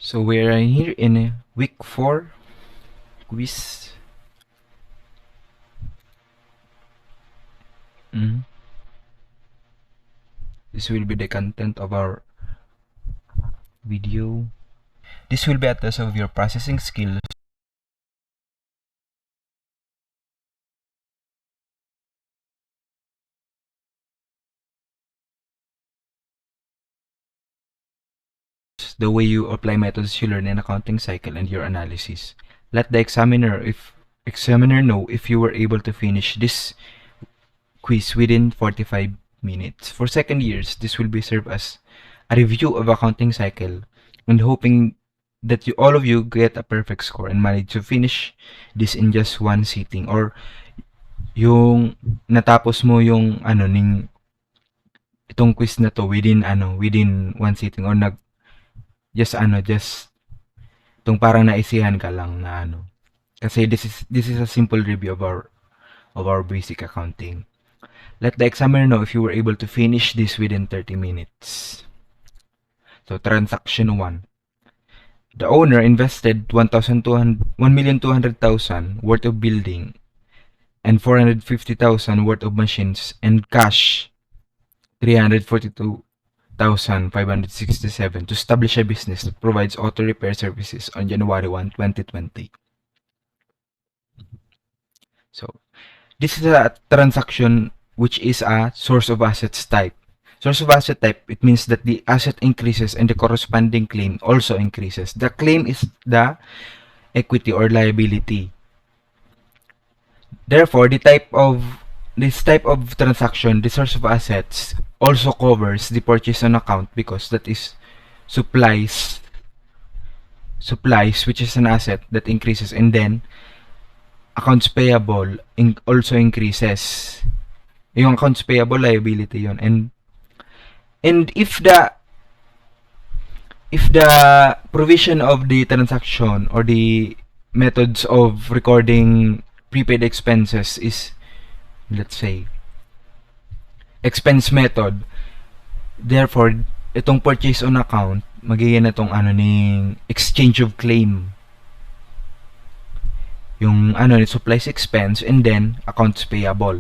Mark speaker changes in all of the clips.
Speaker 1: So we are here in week 4 quiz. This will be the content of our video. This will be a test of your processing skills. The way you apply methods you learn in accounting cycle and your analysis. Let the examiner know if you were able to finish this quiz within 45 minutes. For second years, this will be served as a review of accounting cycle and hoping that all of you get a perfect score and manage to finish this in just one sitting, or yung natapos mo yung itong quiz na to within one sitting, or just itong parang naisihan ka lang na kasi this is a simple review of our basic accounting. Let the examiner know if you were able to finish this within 30 minutes. So, transaction 1. The owner invested 1,200,000 worth of building and 450,000 worth of machines and cash 342,567 to establish a business that provides auto repair services on January 1, 2020. So, this is a transaction which is a source of assets type. Source of asset type, it means that the asset increases and the corresponding claim also increases. The claim is the equity or liability. Therefore, this type of transaction, the source of assets, also covers the purchase on account because that is supplies, which is an asset that increases, and then accounts payable also increases. Yung accounts payable liability yun, and if the provision of the transaction or the methods of recording prepaid expenses is, let's say, expense method, therefore itong purchase on account magiging na itong ning exchange of claim, yung supplies expense and then accounts payable,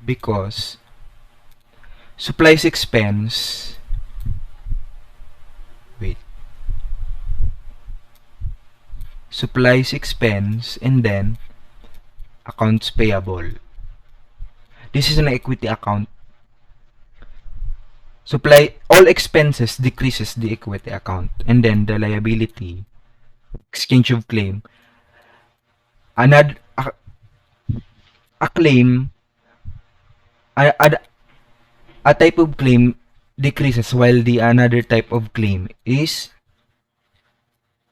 Speaker 1: because supplies expense wait supplies expense and then accounts payable. This is an equity account. Supply all expenses decreases the equity account, and then the liability, exchange of claim, another a claim, a, a, a type of claim decreases while the another type of claim is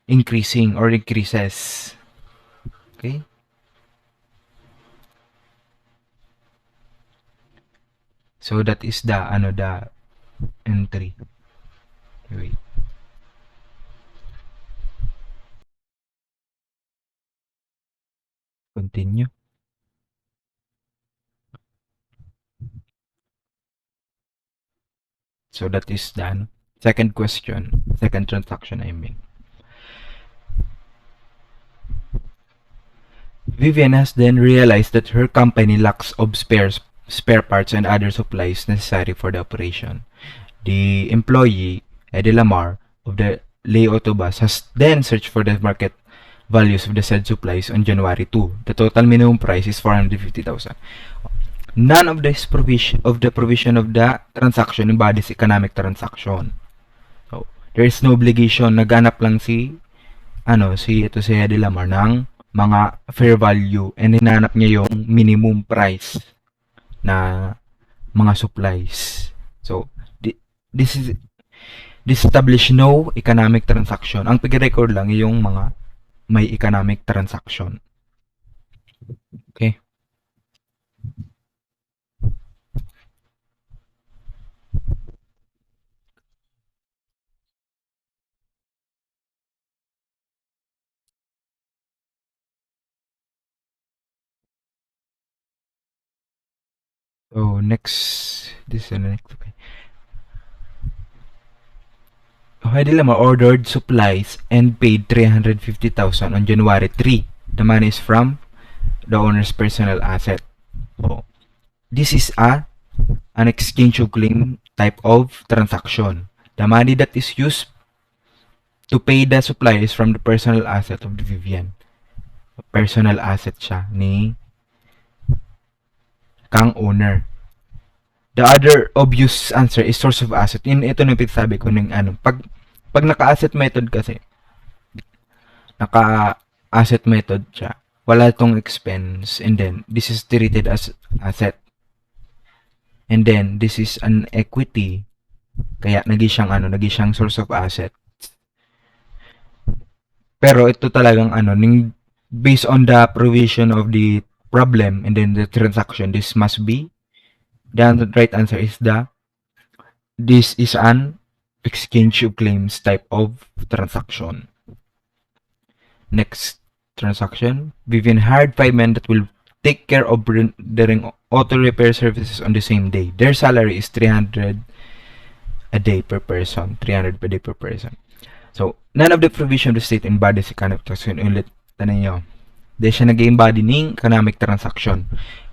Speaker 1: increasing or increases. Okay? So that is the entry. Wait. Continue. So that is the second question, second transaction I mean. Vivien has then realized that her company lacks of spare parts and other supplies necessary for the operation. The employee, Eddie Lamar, of the Lay Autobus has then searched for the market values of the said supplies on January 2. The total minimum price is 450,000. None of this provision of the transaction embodies economic transaction. So, there is no obligation. Naghanap lang si Eddie Lamar ng mga fair value and hinanap niya yung minimum price na mga supplies. So, this establish no economic transaction. Ang pag-record lang yung mga may economic transaction. Okay? So, next. This is the next. Okay. Heidi Lamar ordered supplies and paid 350,000 on January 3. The money is from the owner's personal asset. Oh. This is an exchange of claim type of transaction. The money that is used to pay the supply is from the personal asset of the Vivien. Personal asset siya ni kang owner. The other obvious answer is source of asset. Ito na sabi ko ng ano. Pag naka-asset method kasi, naka-asset method siya, wala tong expense, and then this is treated as asset. And then this is an equity. Kaya naging siyang source of asset. Pero ito talagang based on the provision of the problem and then the transaction, this must be the right answer is this is an exchange of claims type of transaction. Next transaction, Vivien hired 5 men that will take care of rendering auto repair services on the same day. Their salary is 300 a day per person. 300 per day per person. So, none of the provision of the state embodies economic transaction. Ulit, tanan nyo. Dahil siya nag-embody ng economic transaction.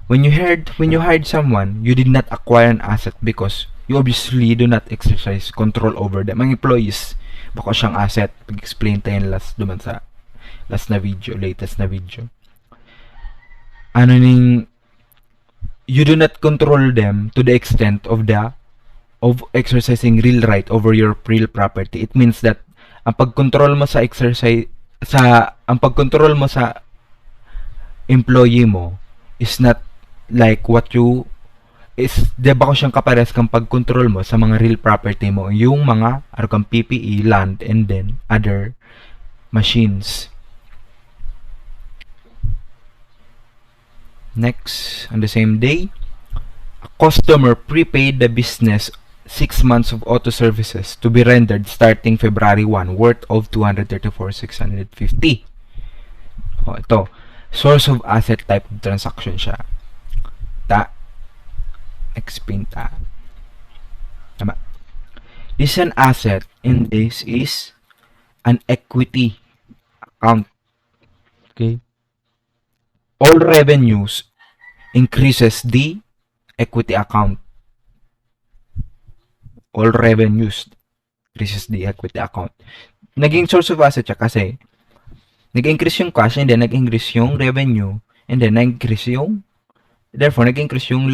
Speaker 1: When you hired someone, you did not acquire an asset because you obviously do not exercise control over them. Ang employees, baka siyang asset. Pag-explain tayo last latest na video. You do not control them to the extent of exercising real right over your real property. It means that ang pagkontrol mo sa employee mo is not like what you is, diba ko siyang kapares kang pagkontrol mo sa mga real property mo, yung mga kang PPE, land, and then other machines. Next, on the same day, a customer prepaid the business 6 months of auto services to be rendered starting February 1 worth of 234,650. Ito, source of asset type of transaction siya. Explain ta. Tama. This is an asset and this is an equity account. Okay? All revenues increases the equity account. All revenues increases the equity account. Naging source of asset siya kasi nag-increase yung cash and then nag-increase yung revenue and then nag-increase yung nag-increase yung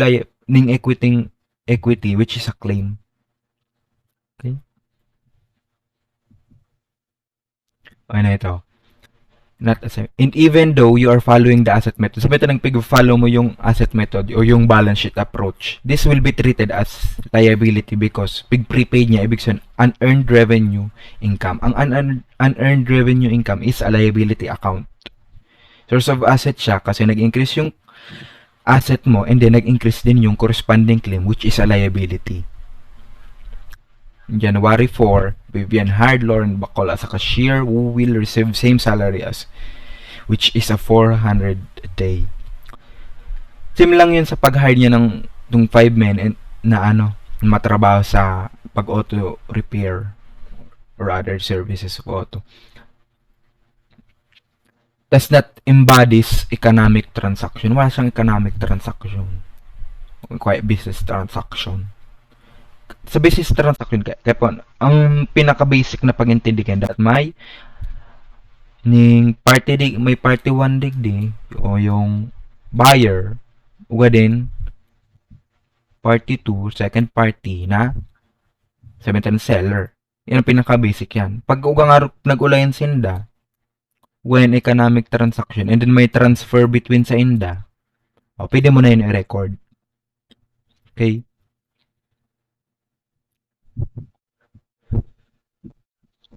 Speaker 1: equity which is a claim. Okay? Okay na ito. And even though you are following the asset method, sabi ito pag-follow mo yung asset method o yung balance sheet approach, this will be treated as liability because prepaid niya, ibig sabihin, unearned revenue income. Ang unearned revenue income is a liability account. Source of asset siya kasi nag-increase yung asset mo and then nag-increase din yung corresponding claim which is a liability. January 4, Vivien hired Lauren Bacol as a cashier who will receive same salary as which is a 400 a day. Same lang yun sa pag-hire niya ng 5 men na matrabaho sa pag-auto repair or other services of auto. Does not embodies economic transaction. Wala siyang economic transaction. Quite business transaction. Sa business transaction, kaya po, ang pinaka-basic na pag-intindihan that may party 1 digdi o yung buyer uga din party 2, second party na sabihin seller. Yan ang pinaka-basic yan. Pag uga nga nag-ulayan sinda, when economic transaction and then may transfer between sa inda, pwede mo na yun i-record. Okay?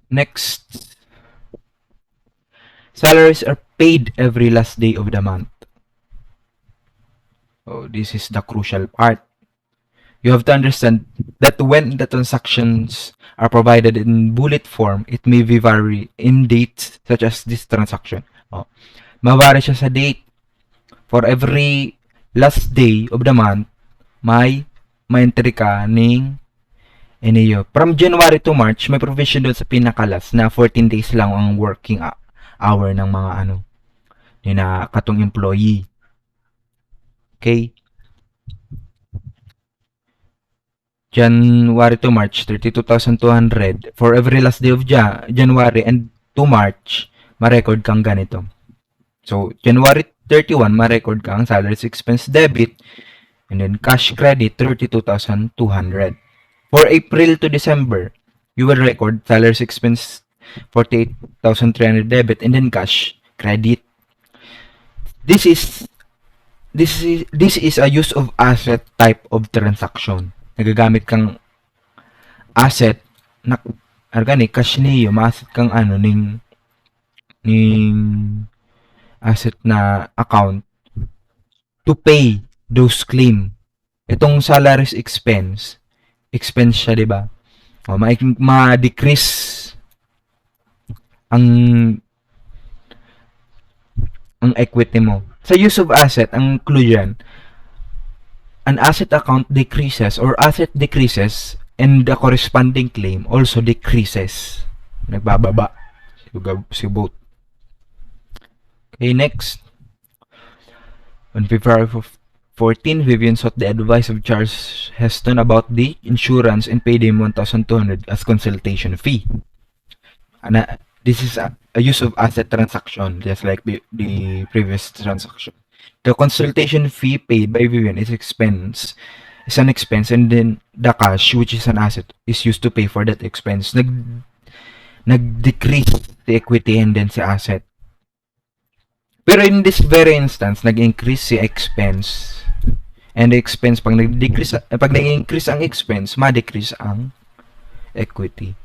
Speaker 1: Next, salaries are paid every last day of the month. This is the crucial part. You have to understand that when the transactions are provided in bullet form, it may vary in dates such as this transaction. Mavary siya sa date. For every last day of the month, may entry ka ng Iniyo. From January to March, may provision doon sa pinakalas na 14 days lang ang working hour ng mga ni na katong employee. Okay? January to March, 32,200. For every last day of January and to March, ma-record kang ganito. So, January 31, ma-record kang salaries expense debit and then cash credit, 32,200. For April to December, you will record salaries expense 48,300 debit and then cash credit. This is this is a use of asset type of transaction. Nagagamit kang asset na organic cash niyo, ma-asset kang ning asset na account to pay those claim. Itong salaries expense siya, 'di ba? O, ma-decrease ang equity mo. Sa use of asset, ang clue dyan, an asset account decreases or asset decreases and the corresponding claim also decreases. Nagbababa si both. Okay, next. On February 14, Vivien sought the advice of Charles Heston about the insurance and paid him 1,200 as consultation fee. This is a use of asset transaction, just like the previous transaction. The consultation fee paid by Vivien is an expense, and then the cash, which is an asset, is used to pay for that expense. Nag-decrease the equity and then si asset. Pero in this very instance, nag-increase si expense. And the expense, pag nag-increase ang expense, ma-decrease ang equity.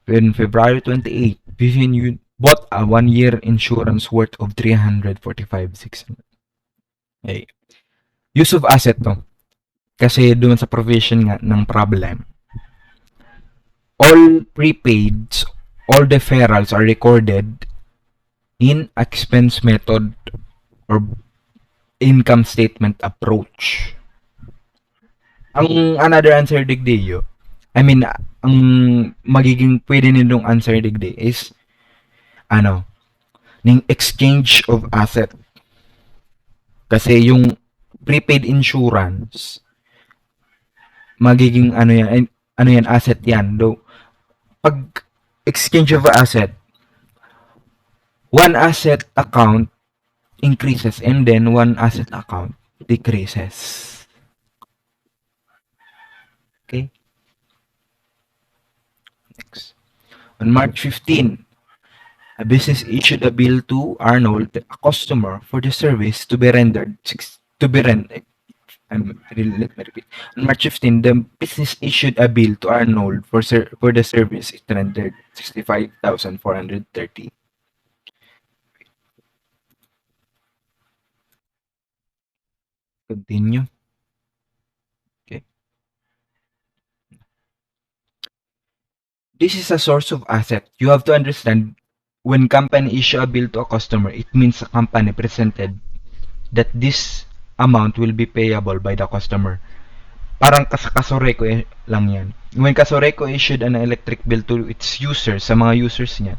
Speaker 1: In February 28, Vivien bought a 1-year insurance worth of 345,600. Okay. Use of asset to. Kasi doon sa provision nga ng problem. All prepaids, all deferrals are recorded in expense method or income statement approach. Ang another answer digdeyo, I mean, ang magiging pwede nitong answer digde is ning exchange of asset. Kasi yung prepaid insurance, magiging asset yan. Though, pag exchange of asset, one asset account increases and then one asset account decreases. Okay? Next. On March 15, a business issued a bill to Arnold, a customer, for the service to be rendered. Let me repeat. On March 15, the business issued a bill to Arnold for the service it rendered 65,430. Continue. Okay. This is a source of asset. You have to understand, when company issue a bill to a customer, it means a company presented that this amount will be payable by the customer. Parang Kasoreco lang yan. When Kasoreco issued an electric bill to its users, sa mga users niya,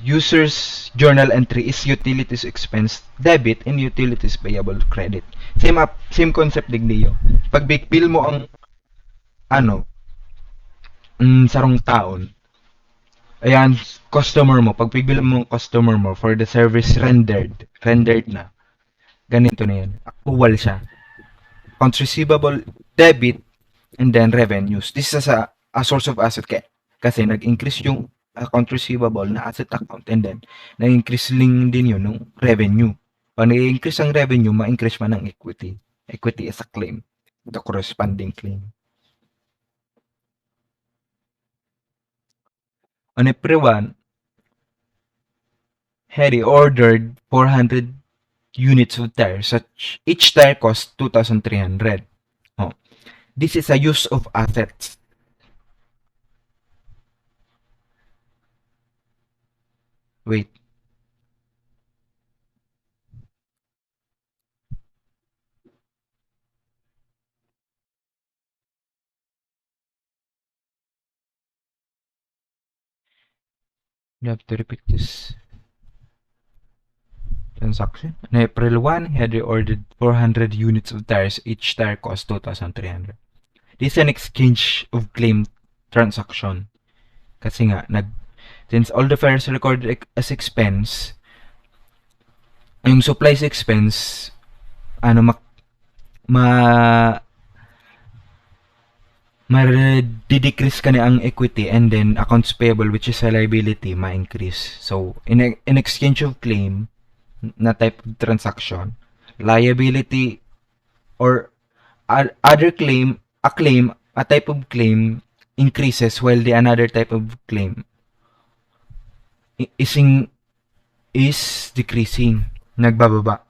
Speaker 1: users journal entry is utilities expense debit and utilities payable credit. Same concept din niyo. Pag big bill mo ang sarong taon, ayan, customer mo, pag big bill mo ang customer mo for the service rendered na, ganito na yan. Actual siya. Accounts receivable, debit, and then revenues. This is a source of asset kasi nag-increase yung account receivable na asset account and then nag-increase din yun ng revenue. Pag nag-increase ang revenue, ma-increase man ang equity. Equity is a claim. The corresponding claim. On April 1, Harry ordered 400 units of tires. Each tire cost 2,300. Oh. This is a use of assets. Wait. You have to repeat this transaction. On April 1, he had ordered 400 units of tires. Each tire cost 2,300. This is an exchange of claim transaction. Kasi nga, since all the fares recorded as expense, yung supplies expense, ano, ma ma-decrease ka na ang equity, and then accounts payable, which is a liability, ma-increase. So, in exchange of claim na type of transaction, liability or other claim, a type of claim increases while the another type of claim is decreasing, nagbababa.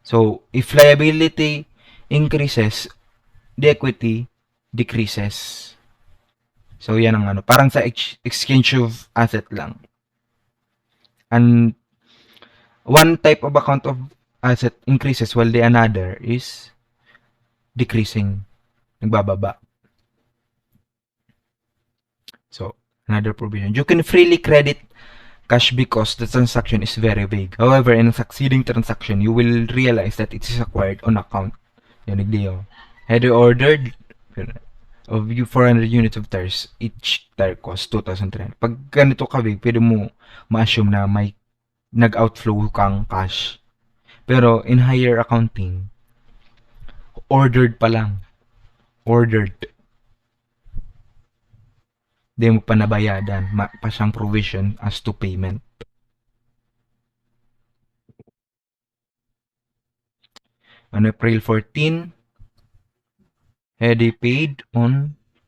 Speaker 1: So, if liability increases, the equity decreases. So, yan ang ano. Parang sa exchange of asset lang. And one type of account of asset increases while the another is decreasing. Nagbababa. So, another provision. You can freely credit cash because the transaction is very vague. However, in a succeeding transaction, you will realize that it is acquired on account. Yan, nagdiyo. Had you ordered of 400 units of tires, each tire cost 2,300. Pag ganito ka big, pwede mo ma-assume na may nag-outflow kang cash. Pero in higher accounting, ordered pa lang. Ordered. Di mo pa nabayadan. Pa siyang provision as to payment. On April 14, Hedy paid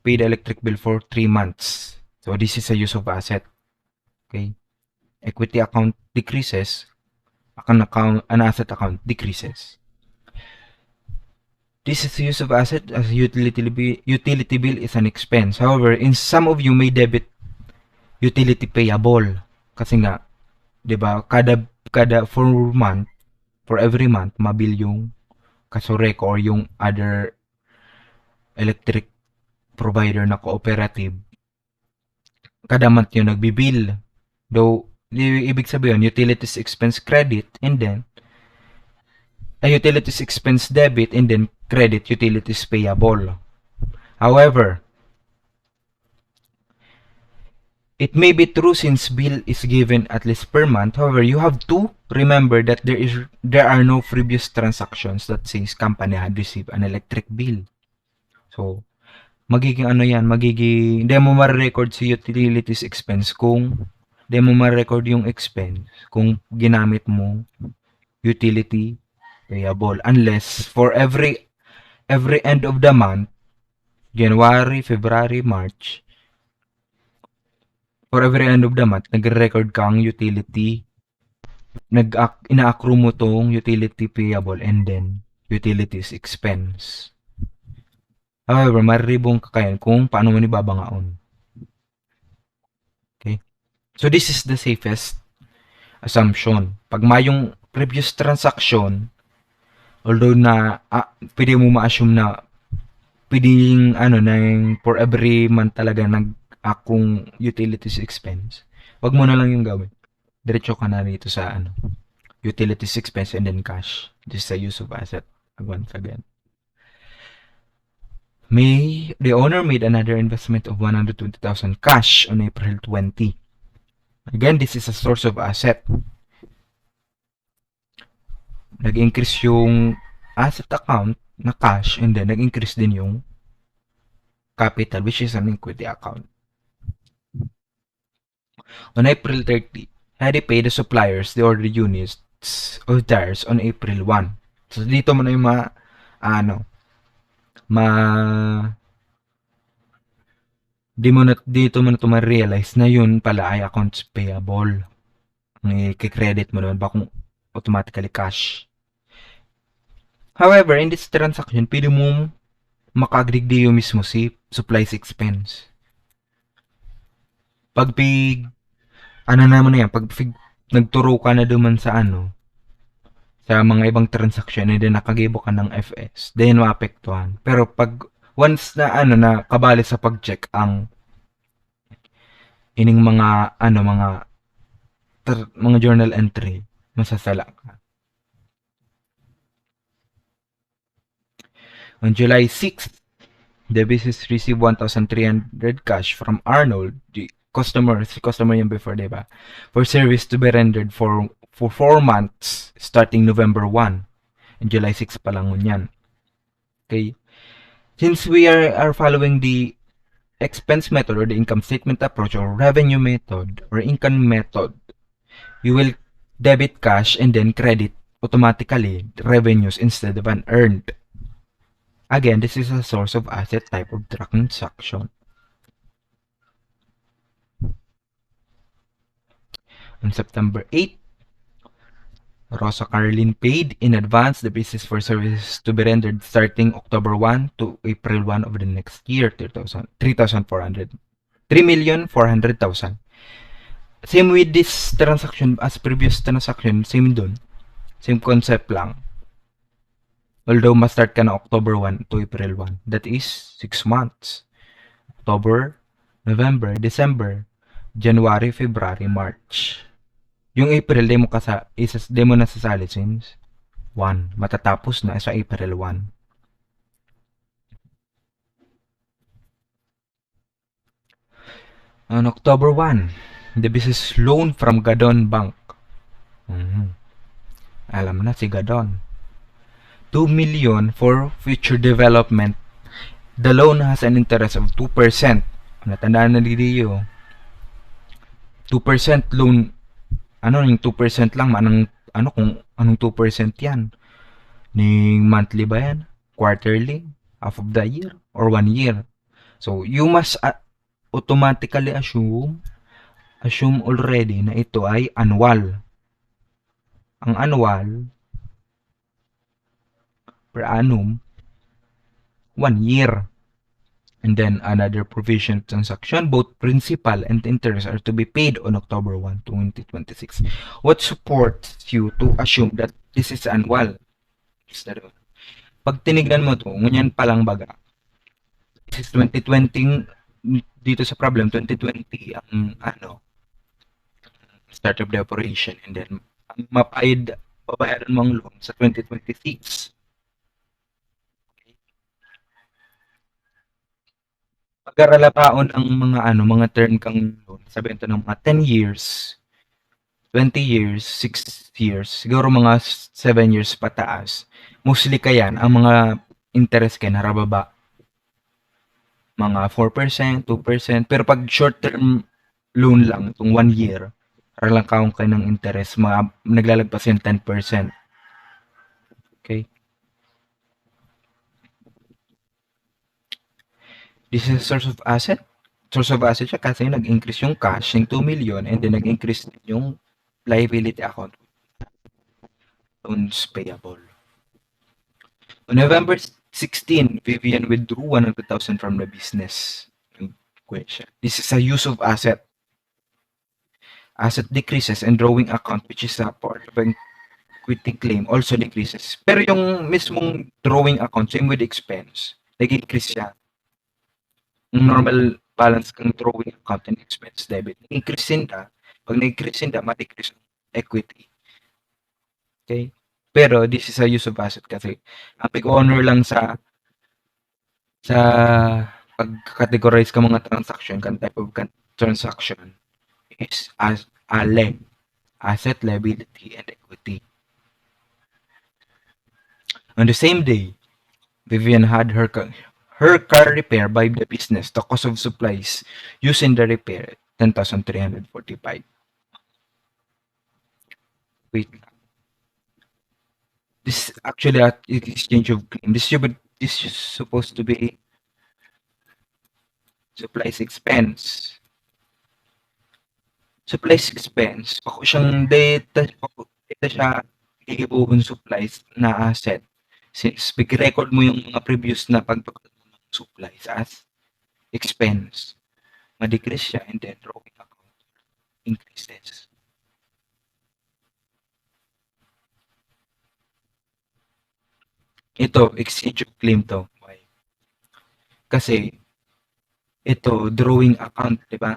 Speaker 1: electric bill for 3 months. So this is a use of asset. Okay. Equity account decreases. An asset account decreases. This is the use of asset as utility bill is an expense. However, in some of you may debit utility payable. Kasi nga, 'di ba, kada for every month mabil yung kasoreko or yung other electric provider na cooperative. Kada month yung nagbibill. Though, ibig sabihin, utilities expense credit and then utilities expense debit and then credit utilities payable. However, it may be true since bill is given at least per month. However, you have to remember that there are no previous transactions that says company had received an electric bill. So, magiging hindi mo ma-record si utilities expense kung hindi mo ma-record yung expense kung ginamit mo utility payable unless for every end of the month, January, February, March, for every end of the month, nagre-record kang utility, ina-accrue mo tong utility payable and then utilities expense. However, mariribong ka kayan kung paano mo nibabangaon. Okay? So, this is the safest assumption. Pag mayong previous transaction, although na pwede mo ma-assume na pwedeng for every month talaga kung utilities expense, wag mo na lang yung gawin. Diretso ka na dito sa utilities expense and then cash. This is the use of asset. Once again. The owner made another investment of 120,000 cash on April 20. Again, this is a source of asset. Nag-increase yung asset account na cash and then nag-increase din yung capital, which is an equity account. On April 30, Hedy paid the suppliers the ordered units of tires on April 1. So, dito mo na yung dito mo na ito ma-realize na yun pala ay accounts payable. I-credit mo naman ba kung automatically cash. However, in this transaction, pwede mo maka-agree mismo si supplies expense. Pag nagturo ka na duman sa sa mga ibang transaction and then nakagibo ka ng FS, then maapektuhan. Pero pag once na na kabali sa pag-check ang ining mga ano mga journal entry masasala ka. On July 6th, the business received 1,300 cash from Arnold, the customer, si customer yung before, diba? For service to be rendered for 4 months starting November 1. And July 6 pa lang yan. Okay? Since we are following the expense method or the income statement approach or revenue method or income method, you will debit cash and then credit automatically revenues instead of an earned. Again, this is a source of asset type of transaction. On September 8, Rosa Carlin paid in advance the business for services to be rendered starting October 1 to April 1 of the next year, 3,400. 3,400,000. Same with this transaction as previous transaction, same dun. Same concept lang. Although ma-start ka na October 1 to April 1. That is 6 months. October, November, December, January, February, March. Yung April, di mo nasasali since 1. Matatapos na sa April 1. On October 1, the business loan from Gadon Bank. Alam na si Gadon. 2 million for future development. The loan has an interest of 2%. Natandaan na dito. 2% loan. Ano yung 2% lang? Kung anong 2% yan? Ning monthly ba yan? Quarterly? Half of the year? Or 1 year? So, you must automatically assume already na ito ay annual. Ang annual per annum 1 year. And then another provision transaction, both principal and interest are to be paid on October 1, 2026. What supports you to assume that this is annual? Pag tinignan mo to, ngunyan pa lang baga. This is 2020, dito sa problem, 2020 ang start of the operation, and then ang babayaran mo ang loan sa 2026. Pag-aralapaon ang mga term kang loan, sabihin to ng mga 10 years, 20 years, 6 years, siguro mga 7 years pataas. Mostly kayan, ang mga interest kay narababa. Mga 4%, 2%. Pero pag short term loan lang, itong 1 year, para lang kaong kayo ng interest, mga naglalagpas yung 10%. Okay? This is a source of asset. Source of asset siya kasi nag-increase yung cash, yung 2 million, and then nag-increase yung liability account. Loans payable. On November 16, Vivien withdrew 100,000 from the business. Question. This is a use of asset. Asset decreases and drawing account, which is a part of an equity claim, also decreases. Pero yung mismong drawing account, same with expense, nag-increase siya. Yung normal balance kang drawing account and expense debit, increase na. Pag nag-increase na, ma-decrease ang equity. Okay? Pero this is a use of asset kasi ang pag-honor lang sa pag-categorize ka mga transaction, kan type of transaction is as ALE, asset, liability, and equity. On the same day, Vivien had her car repaired by the business. The cost of supplies used in the repair, 10,345. Wait. This is actually an exchange of claim. This is supposed to be supplies expense. Supplies expense, ako siyang data siya iibuhon supplies na asset. Since record mo yung mga previous na pagpapalagay ng supplies as expense, ma-decrease siya and then drawing account increases. Ito, exchange of claim to. Why? Kasi ito, drawing account, di ba?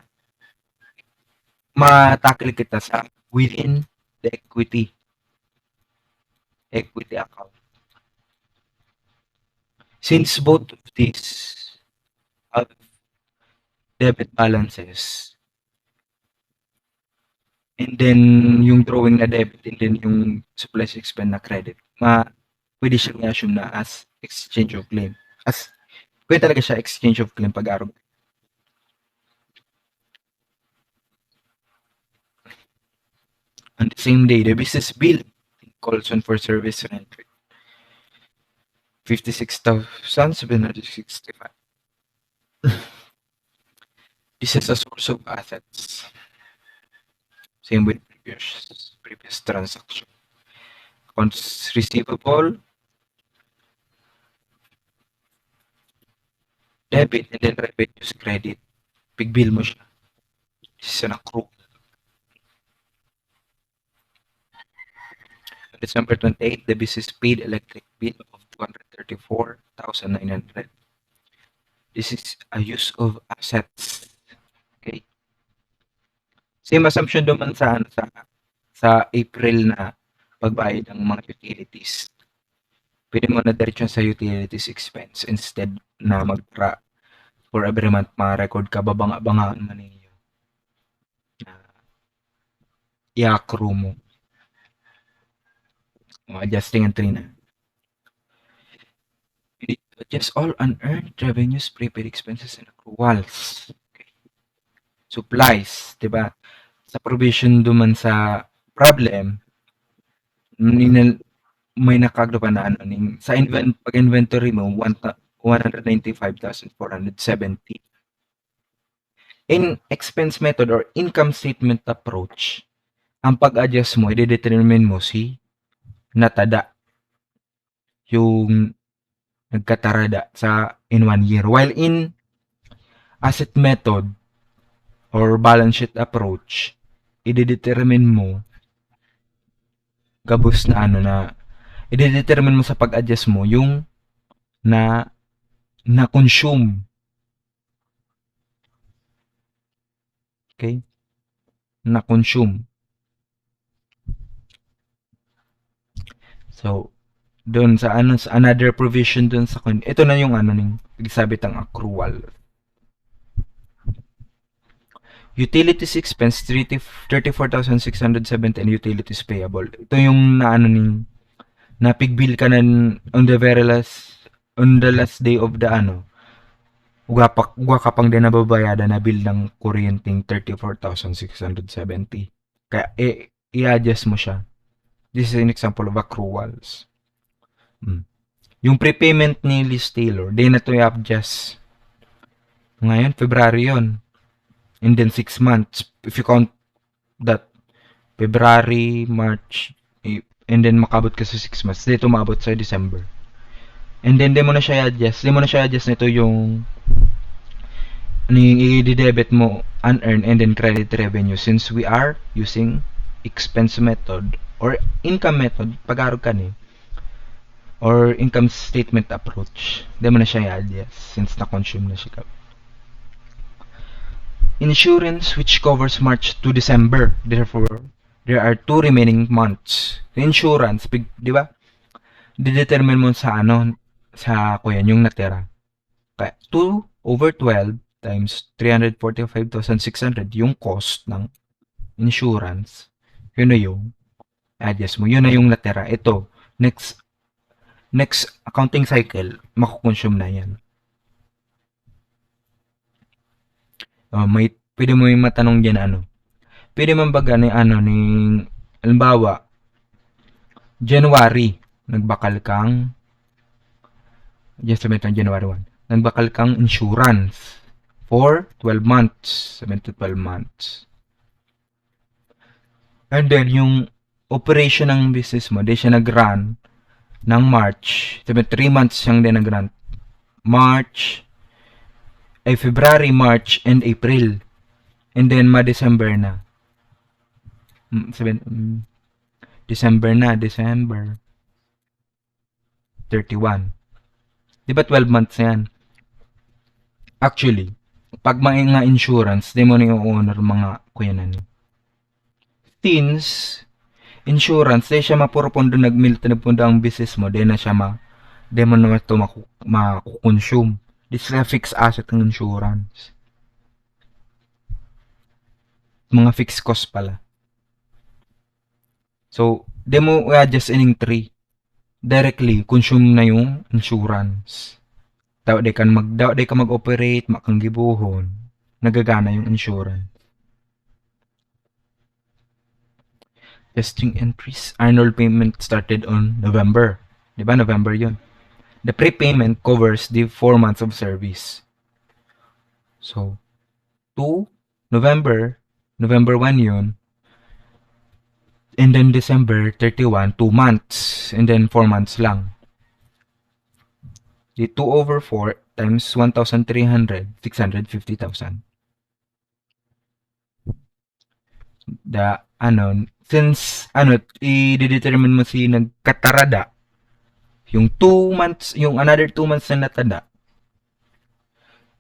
Speaker 1: matakil kita sa within the equity account. Since both of these have debit balances, and then yung drawing na debit, and then yung supplies expense na credit, pwede siyang i-assume na as exchange of claim. Pwede talaga siya exchange of claim pag-araw. On the same day, the business bill calls on for service rent 56,765. This is a source of assets. Same with previous transaction. Accounts receivable, debit, and then revenues credit. Big bill mo siya. This is an accrual. On December 28, the business paid electric bill of 234,900. This is a use of assets. Okay. Same assumption naman sa April na pagbayad ng mga utilities. Pwede mo na diretso sa utilities expense instead na for every month ma-record ka babanga-bangaan man ninyo. I-accrue mo. Adjusting entry na. You need to adjust all unearned revenues, prepaid expenses, and accruals. Okay. Supplies, di ba? Sa provision duman sa problem, may nakagdo pa na ano sa pag-inventory mo 195,470. In expense method or income statement approach, ang pag-adjust mo, i-determine mo si natada, yung nagkatarada in 1 year. While in asset method or balance sheet approach, i-determine mo gabos na i-determine mo sa pag-adjust mo yung na-consume. Okay? Na-consume. So, doon sa another provision doon sa ito na yung nagsabit ang accrual. Utilities expense 34,670 and utilities payable. Ito yung napigbil ka na on the last day of the uga ka pang din nababayadan na bill ng kuryenteng 34,670. Kaya i-adjust mo siya. This is an example of accruals. Yung prepayment ni Liz Taylor, di na to i-adjust. Ngayon, February yon. And then 6 months. If you count that, February, March, and then makabot ka sa 6 months, dito maabot sa December. And then, di mo na siya i-adjust. Nito yung i-debit mo unearned and then credit revenue since we are using expense method or income method pag-arog ka ni or income statement approach. Di mo na siya i-adjust since na-consume na siya. Insurance which covers March to December. Therefore, there are 2 remaining months. Insurance, di ba? Didetermine mo sa yung natira. Kaya 2 over 12 times 345,600 yung cost ng insurance. Yun na yung adjust mo. Yun na yung natira. Ito, next accounting cycle, makukonsume na yan. Pwede mo yung matanong dyan pwede man baga halimbawa January nagbakal kang adjustment ng January 1 nagbakal kang insurance for 12 months 7 to 12 months and then yung operation ng business mo di siya nag-run ng March 3 months siyang din nag-run February, March, and April. And then, December na. December 31. Di ba 12 months na yan? Actually, pag mga insurance, di mo na yung owner mga kuyanan. Since insurance, di siya mapurupondo nagmilta na pundo ang business mo, di na siya di mo naman ito makukonsume. Di sila fixed asset ng insurance. Mga fixed cost pala. So, di mo i-adjust ining 3. Directly, consume na yung insurance. Daw di ka mag-operate, makang gibuhon. Nagagana yung insurance. Testing entries. Arnold payment started on November. Di ba? November yun. The prepayment covers the 4 months of service. So, 2 November 1 yun. And then December 31, 2 months. And then 4 months lang. The 2 over 4 times 1,300, 650,000. Since, i-determine mo si nagkatarada, yung 2 months, yung another 2 months na natada,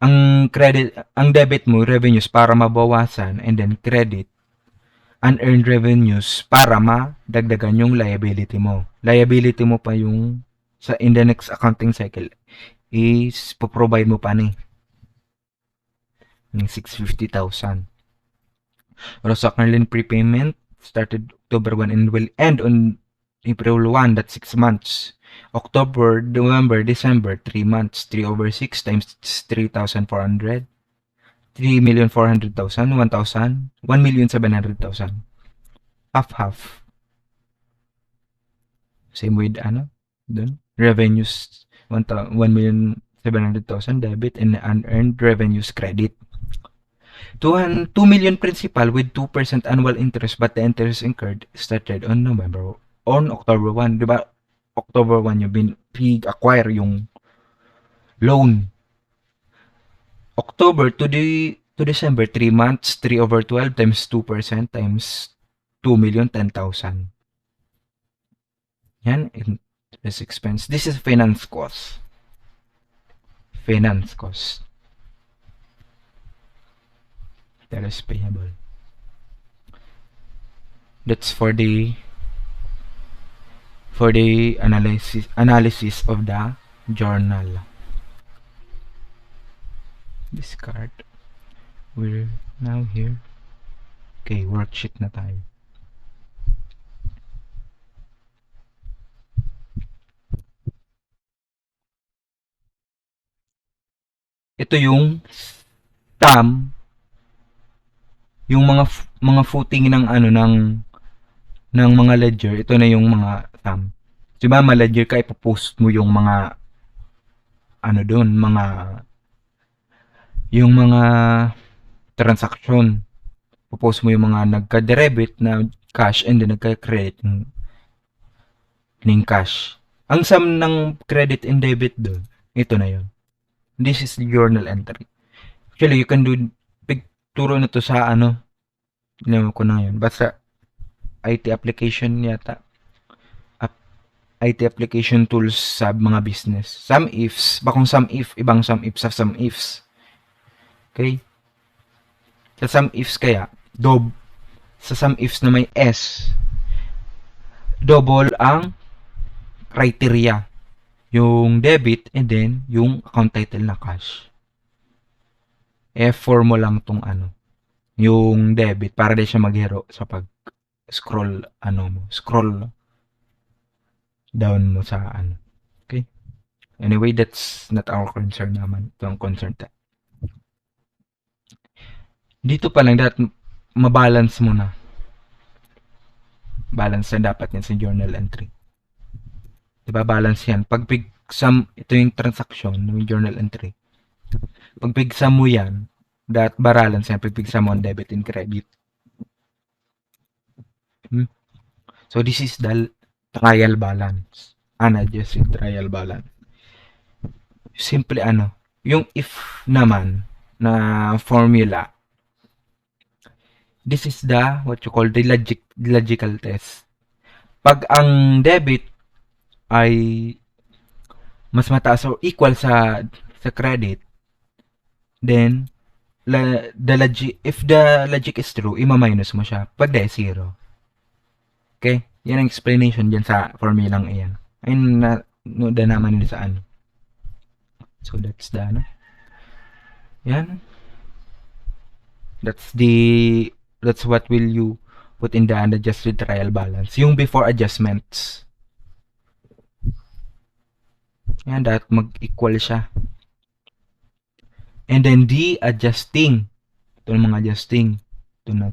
Speaker 1: ang debit mo, revenues para mabawasan, and then credit, unearned revenues para madagdagan yung liability mo. Liability mo pa yung, in the next accounting cycle, is provide mo pa ni yung 650,000. Rosacnerlin prepayment started October 1 and will end on April 1, that's 6 months. October, November, December, 3 months. 3 over 6 times 3,400. 3,400,000, 1,000, 1,700,000. Half. Same with, dun. Revenues, 1,700,000 debit and unearned revenues credit. 2 million principal with 2% annual interest, but the interest incurred started on October 1. Diba? October 1 yung acquire yung loan. October to December, 3 months, 3 over 12 times 2% times 2,010,000. Yan, interest expense. This is finance cost. That is payable. That's for the analysis of the journal. Discard. We're now here. Okay, worksheet na tayo. Ito yung sum, yung mga footing ng ng mga ledger. Ito na yung mga sum. Diba, ma-ledger ka, ipopost mo yung mga doon, yung mga transaction. Popost mo yung mga nagka-debit na cash and then nagka-credit ng cash. Ang sum ng credit and debit doon, ito na yun. This is the journal entry. Actually, you can do, turo na to sa alam ko na yun. Basta, IT application yata. IT application tools sa mga business. Some ifs, bakong some if, ibang some if sa some ifs. Okay? Sa some ifs kaya, sa some ifs na may S, double ang criteria. Yung debit and then yung account title na cash. F4 mo lang tong yung debit para di siya maghero sa pag scroll down mo sa Okay? Anyway, that's not our concern naman. Ito ang concern tayo. Dito pa lang dapat mabalance mo na. Balance na dapat yan sa journal entry. Diba, balance yan. Pag sum, ito yung transaction, yung journal entry. Pag sum mo yan, that balance yan, pag sum mo on debit and credit. So, this is the trial balance. Unadjusted trial balance. Simple yung if naman na formula, this is the, what you call, the logical test. Pag ang debit ay mas mataas or equal sa credit, then if the logic is true, ima-minus mo siya. Pag di, zero. Okay? Yan ang explanation dyan sa formulang iyan. Ayun na, nuda naman nila sa ano. So, that's the, ano. Yan. That's what will you put in the unadjusted trial balance. Yung before adjustments. Yan, dapat mag-equal siya. And then the adjusting. Ito ng mga adjusting. Ito na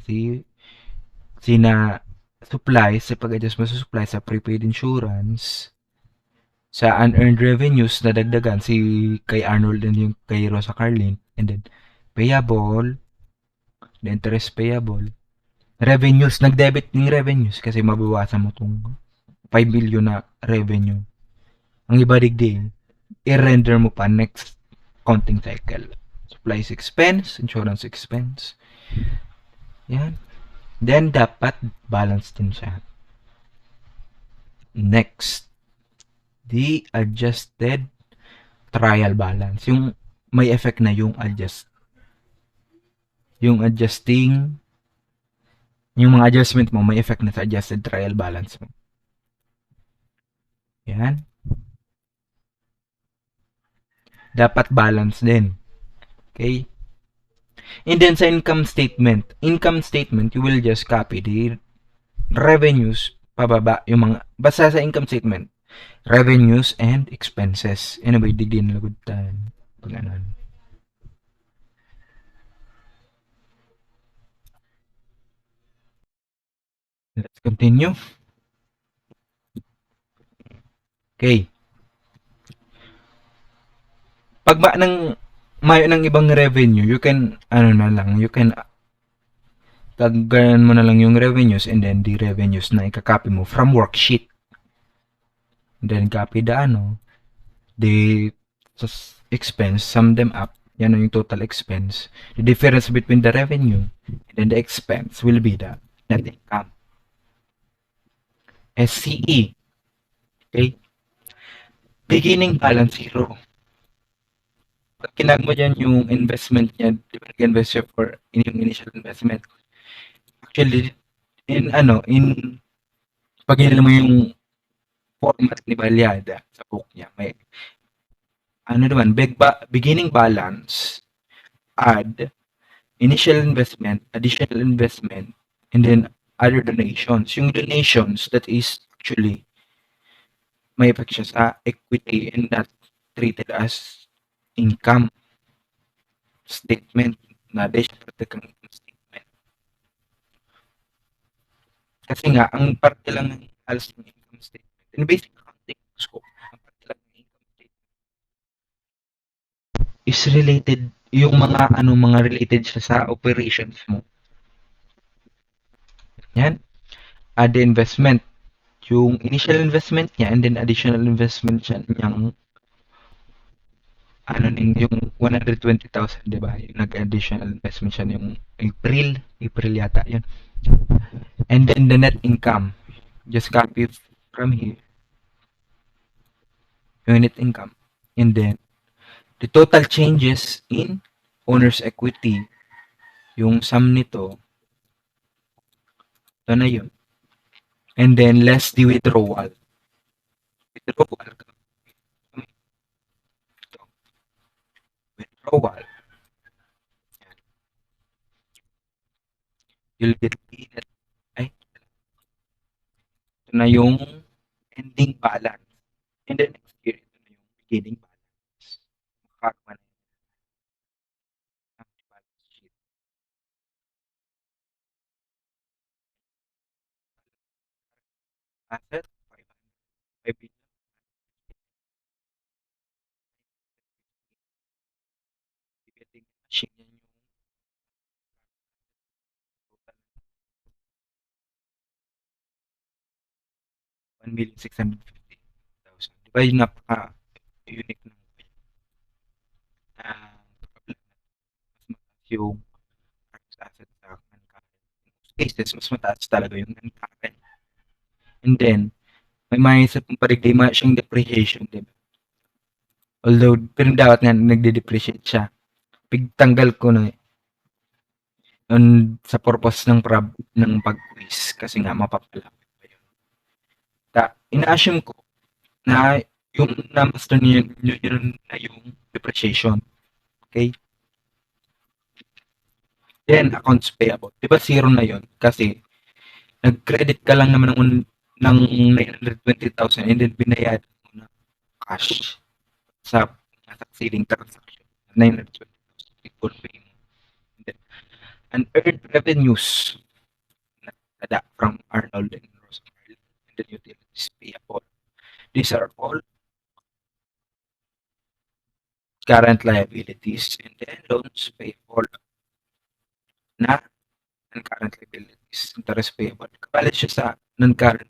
Speaker 1: sina supplies, sa pag-adjust mo sa supplies sa prepaid insurance, sa unearned revenues na dagdagan si kay Arnold and yung kay Rosa Carlin, and then payable, the interest payable, revenues, nag-debit ng revenues kasi mabawasan mo tong 5 billion na revenue. Ang iba digdi, i-render mo pa next counting cycle. Supplies expense, insurance expense. Yan. Then, dapat balance din siya. Next, the adjusted trial balance. Yung may effect na yung adjusting, yung mga adjustment mo, may effect na sa adjusted trial balance mo. Yan. Dapat balance din. Okay? And then sa income statement, you will just copy the revenues pababa yung mga, basta sa income statement, revenues and expenses. Anyway, di din lagod tayo. Pag ano. Let's continue. Okay. Pag mayo ng ibang revenue, you can, you can taggayan mo na lang yung revenues and then the revenues na ikakopy mo from worksheet. And then copy the expense, sum them up. Yan yung total expense. The difference between the revenue and then the expense will be the net income. SCE. Okay? Beginning balance zero. Pag kinag mo dyan yung investment niya, di ba nag-invest siya for yung initial investment. Actually, pag mo yung format ni Balyada sa book niya, may beginning balance, add, initial investment, additional investment, and then other donations. Yung donations, that is actually may effect siya sa equity and not treated as income statement na dapat kang income statement. Kasi nga, ang parte lang ng halos ng income statement, in basic accounting scope, ang parte lang ng income statement is related, yung mga related siya sa operations mo. Yan. Add the investment. Yung initial investment niya and then additional investment siya niyang yung 120,000, di ba? Yung nag-additional investment siya yung April yata yun. And then the net income. Just copy from here. Yung net income. And then the total changes in owner's equity. Yung sum nito, ito na yun. And then less the withdrawal. Withdrawal. You'll get the net. Ay, ito na yung ending balance. And then next year, ito na yung beginning balance. Makakakuha na yung balance sheet. Asset, 5 billion. Getting machine yan yung total 1,650,000. Di ba yung napaka-unique ng problem na mas mataas yung asset sa non-current. In most cases, mas mataas talaga yung non-current. And then, may maisip mong paradigma siyang depreciation, di ba? Although, pero dapat nga nagde-depreciate siya. Pigtanggal ko na sa purpose ng pag-quiz kasi nga mapapalapit pa yun. ina-assume ko na yung na-master niyo yun na yung depreciation. Okay? Then, accounts payable. Di ba zero na yun? Kasi, nag-credit ka lang naman ng 920,000 and then binayad mo na cash sa succeeding transaction. 920,000 equal pay mo. And then, unearned revenues na from Arnold and Rosemary and then utilities payable. These are all current liabilities and then loans payable na non-current liabilities, interest payable. Kapalit siya sa non-current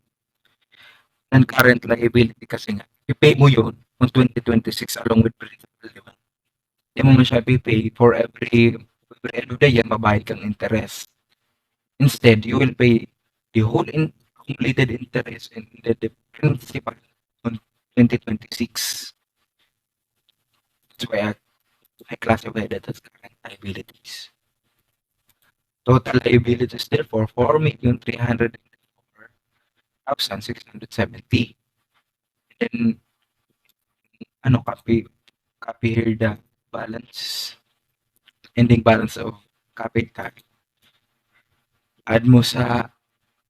Speaker 1: non-current liability kasi nga, i-pay mo yun on 2026 along with principal, di ba? Hindi mo man siya i-pay for every end of the year, mabayad kang interest. Instead, you will pay the whole accumulated interest and the principal on 2026. That's why I classify that as current liabilities. Total liabilities therefore 4,304,670. Then copy here the balance, ending balance of capital. Add mo sa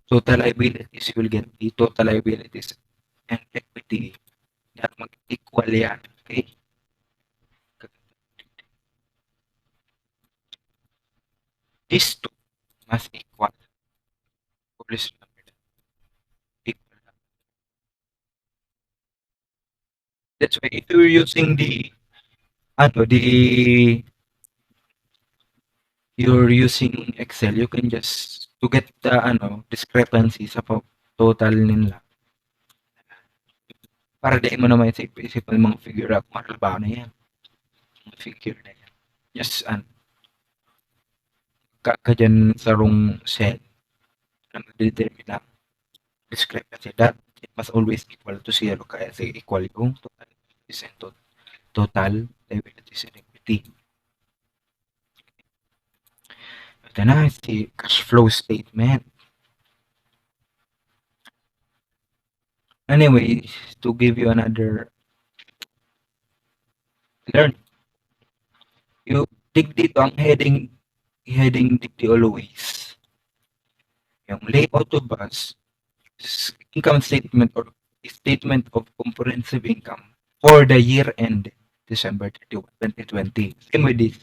Speaker 1: total liabilities, you will get the total liabilities and equity. That mag-equal yan. Okay? These two must equal. Please remember that. Equal. That's why if you're using the you're using Excel, you can just to get the discrepancy sa total nila. Para di mo naman isip-isipan mga figure out maraba na yan. Mga figure na yan. Just ka dyan sa wrong cell na determine lang discrepancy that it must always equal to zero kaya say equal yung total liabilities and total liabilities and equity. Ito na si cash flow statement. Anyway, to give you another learn, you dig dito ang heading dito always. Yung layout of bus, income statement or statement of comprehensive income for the year end December 31, 2020. Same with this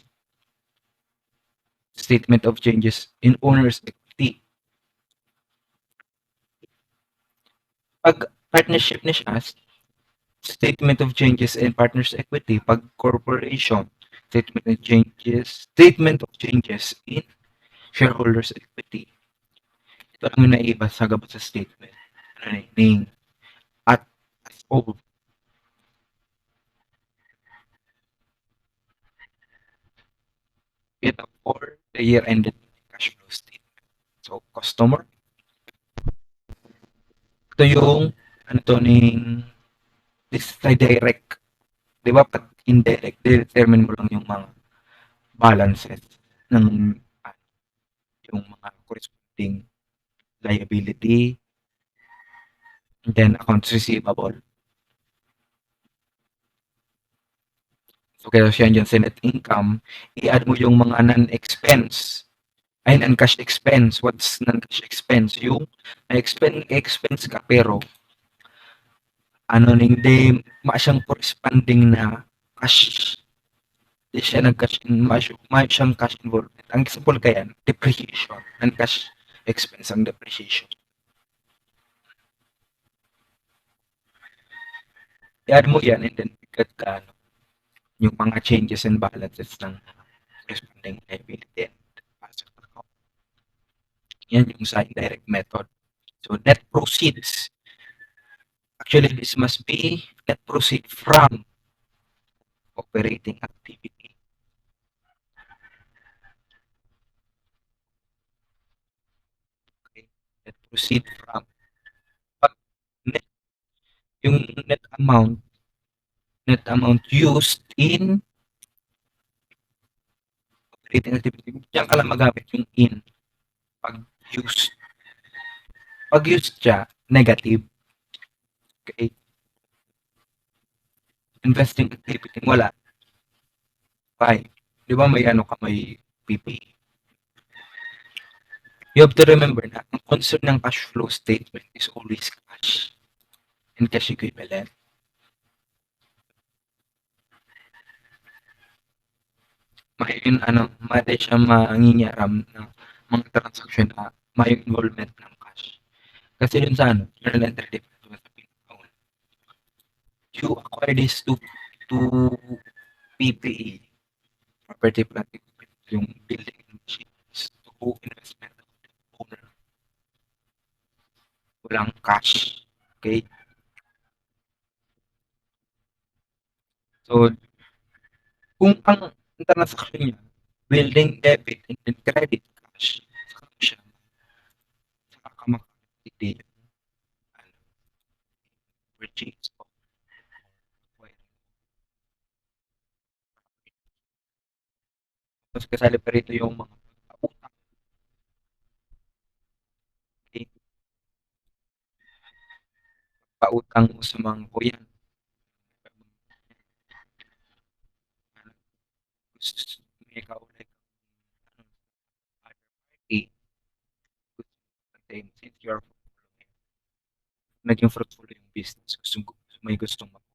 Speaker 1: statement of changes in owner's equity. Pag partnership na siya, statement of changes in partner's equity. Pag corporation, statement of changes in shareholders equity. Ito lang yung naiba sa gabot sa statement. Name at as all. Ito for the year ended cash flow statement. So, customer. Ito yung ano to this direct. Di ba pag indirect, determine mo lang yung mga balances ng yung mga corresponding liability and then accounts receivable. So, kaya siya dyan sa net income, i-add mo yung mga non-expense. Ay, non-cash expense. What's non-cash expense? Yung expense ka pero hindi siyang corresponding na cash. Di siya nag-cash in, siyang cash involvement. Ang example kaya, depreciation. Non-cash expense ang depreciation. I-add mo yan and then bigad ka yung mga changes and balances ng corresponding liability and asset account. Yan yung sa indirect method. So, net proceeds. Actually, this must be net proceed from operating activity. Okay? Net proceed from. Pag net, yung net amount used in operating activity, diyan ka lang magamit yung in. Pag used. Pag used siya, negative. Okay? Investing activity, wala. Why? Di ba may ano ka, may PPE? You have to remember na ang concern ng cash flow statement is always cash and cash equivalent. May ano, madali siya mangingiaram ng mga transaction na may involvement ng cash. Kasi dun sa ano, journal entry diba, sa pinaka you acquire this to PPE, property plant equipment, yung building machines, to investment of the owner. Walang cash. Okay? So, kung ang transaction niya, building debit and then credit cash, saka mo siya, saka ka makakiti yung ano, purchase of acquiring. Tapos kasali pa rito yung mga pautang. Okay? Pautang mo sa mga kuyan. Gusto may kaulay ano, other party. Gusto since you're naging fruitful yung business, may gustong mag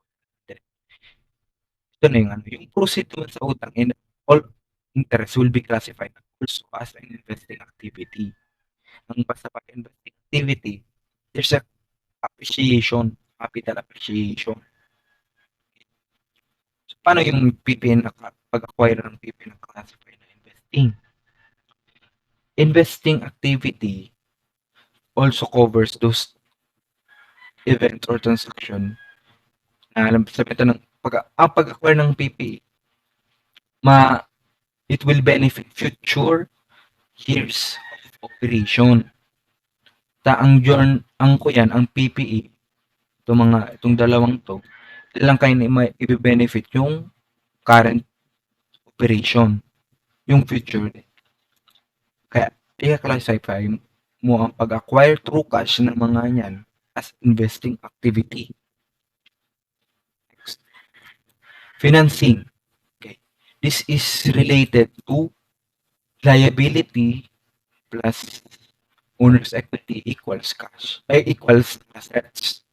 Speaker 1: ito na yung ano, yung proceed naman sa utang and all interest will be classified also as an investing activity. Ang basta pag investing activity, there's a appreciation, capital appreciation. So, paano yung PP na pag-acquire ng PP na classified na investing? Investing activity also covers those events or transaction na alam sa ito ng pag-acquire ng PP, ma it will benefit future years of operation. Ang kuyan, ang PPE, itong dalawang to, lang kayo na i-benefit yung current operation, yung future. Kaya, i-classify mo ang pag-acquire through cash ng mga yan as investing activity. Next. Financing. Okay. This is related to liability plus owner's equity equals cash. Ay, equals assets.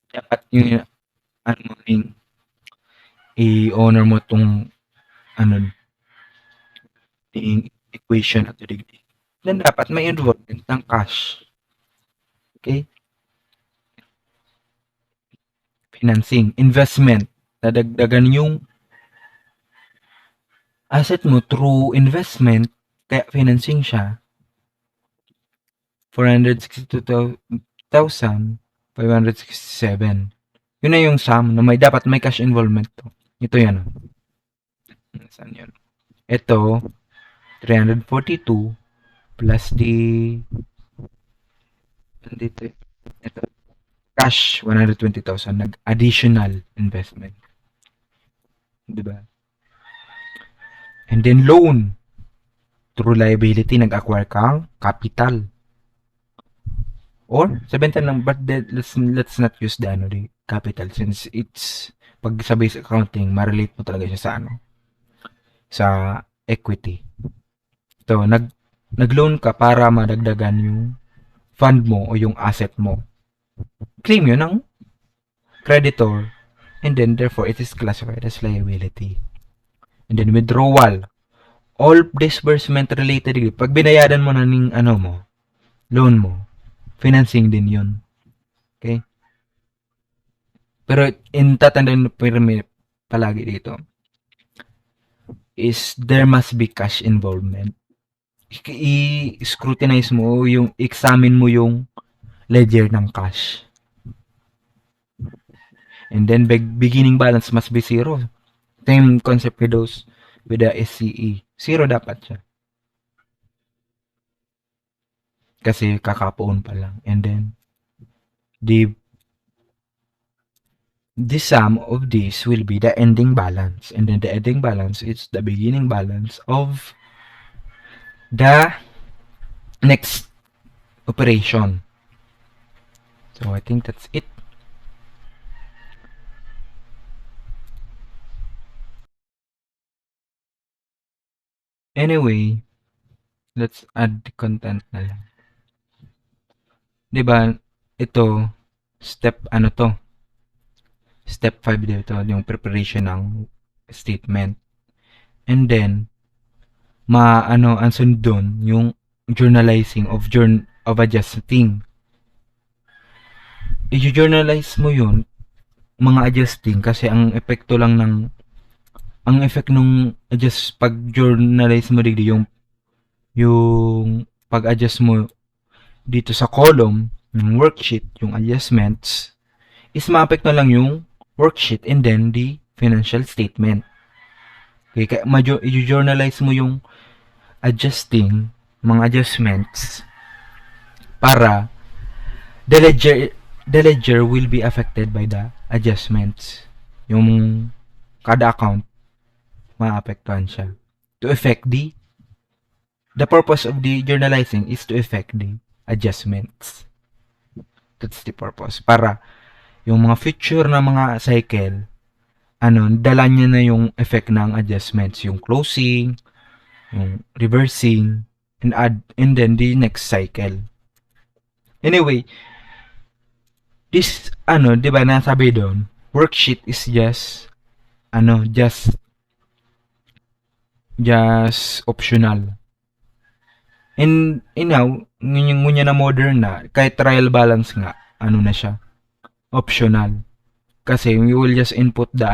Speaker 1: Dapat yung ano mo i-honor mo tong ano yung equation at digdig. Then dapat may involvement ng cash. Okay? Financing, investment, nadagdagan yung asset mo through investment, kaya financing siya. 462,567. Yun na yung sum na dapat may cash involvement to. Ito yan. Saan yun? Ito, 342 plus dito, ito, cash 120,000 nag-additional investment. Diba? And then loan. Through liability, nag-acquire kang capital. Or, sabihin lang, but let's not use the capital since it's, pag sa basic accounting, ma-relate mo talaga siya sa sa equity. So, nag-loan ka para madagdagan yung fund mo o yung asset mo. Claim yun ng creditor and then therefore it is classified as liability. And then withdrawal. All disbursement related, pag binayaran mo na ng ano mo, loan mo, financing din yun. Okay? Pero tatandaan palagi dito is there must be cash involvement. I-scrutinize mo examine mo yung ledger ng cash. And then beginning balance must be zero. Same concept with those with the SCE. Zero dapat siya. Kasi kakapoon pa lang. And then the sum of this will be the ending balance. And then the ending balance is the beginning balance of the next operation. So I think that's it. Anyway, let's add the content na lang. 'Di ba, ito, ano 'to, step 5 dito, yung preparation ng statement. And then, ang sunod dun, yung journalizing of adjusting. I-journalize mo yun, mga adjusting, kasi ang effect nung pag-journalize mo digdi, yung pag-adjust mo dito sa column, yung worksheet, yung adjustments, is ma-affect na lang yung worksheet and then the financial statement. Okay, kaya i-journalize mo yung mga adjustments, para the ledger will be affected by the adjustments. Yung kada account, maapektuhan siya. To affect the purpose of the journalizing is to affect the adjustments. That's the purpose. Para yung mga future na mga cycle, dala niya na yung effect ng adjustments, yung closing, yung reversing, and then the next cycle. Anyway, this, 'di ba nasabi doon, worksheet is just optional. And now, ngunya na modern na, kahit trial balance nga, na siya, optional. Kasi we will just input the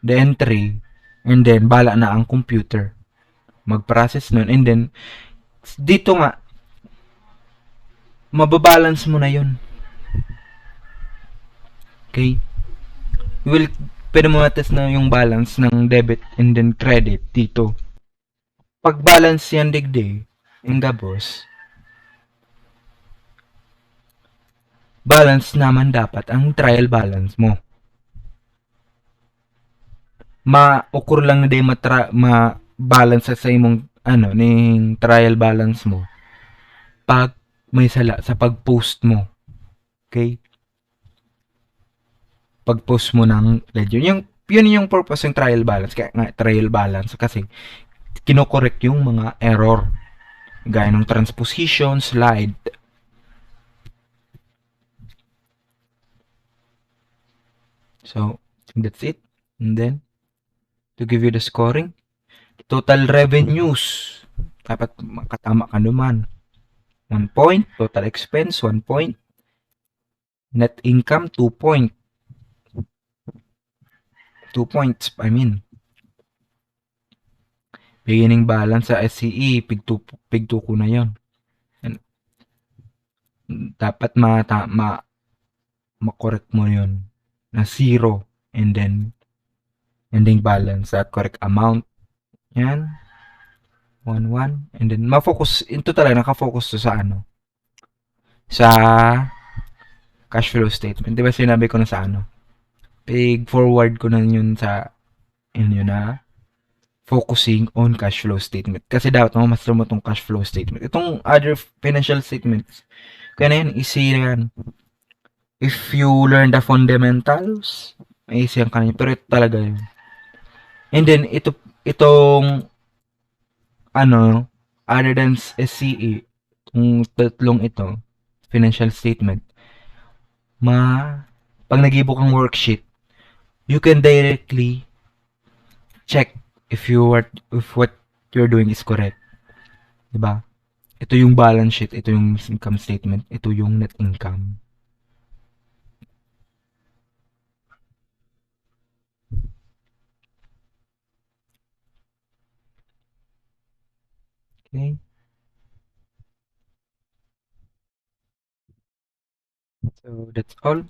Speaker 1: entry, and then bala na ang computer mag-process nun, and then dito nga mababalance mo na yun. Okay? We will pwede mo test na yung balance ng debit and then credit dito. Pag balance yan digdi, yung gabos, balance naman dapat ang trial balance mo. Ma-occur lang na day ma-balance sa imong ning trial balance mo pag may sala sa pag-post mo. Okay? Pag-post mo ng ledger. Yun yung purpose ng trial balance. Kaya nga trial balance kasi kinokorek yung mga error gaya ng transposition, slide. So, that's it. And then, to give you the scoring, total revenues, dapat makatama ka naman. 1 point. Total expense, 1 point. Net income, 2 point. 2 points, I mean. Beginning balance sa SCE, pig 2 ko na yon. Dapat ma-correct mo yon na 0, and then ending balance at correct amount. Yan. 1, 1. And then, ma-focus, ito talaga, nakafocus to sa cash flow statement. Di ba sinabi ko na sa forward ko na yun sa inyo na focusing on cash flow statement. Kasi dapat master mo tong cash flow statement. Itong other financial statements, kaya na yan, easy na yan. If you learn the fundamentals, may easy yan kanina. Pero ito talaga yun. And then, itong other than SCE, yung tatlong ito, financial statement, pag nag-ibo kang worksheet, you can directly check if what you're doing is correct. Diba? Ito yung balance sheet, ito yung income statement, ito yung net income. Okay? So, that's all.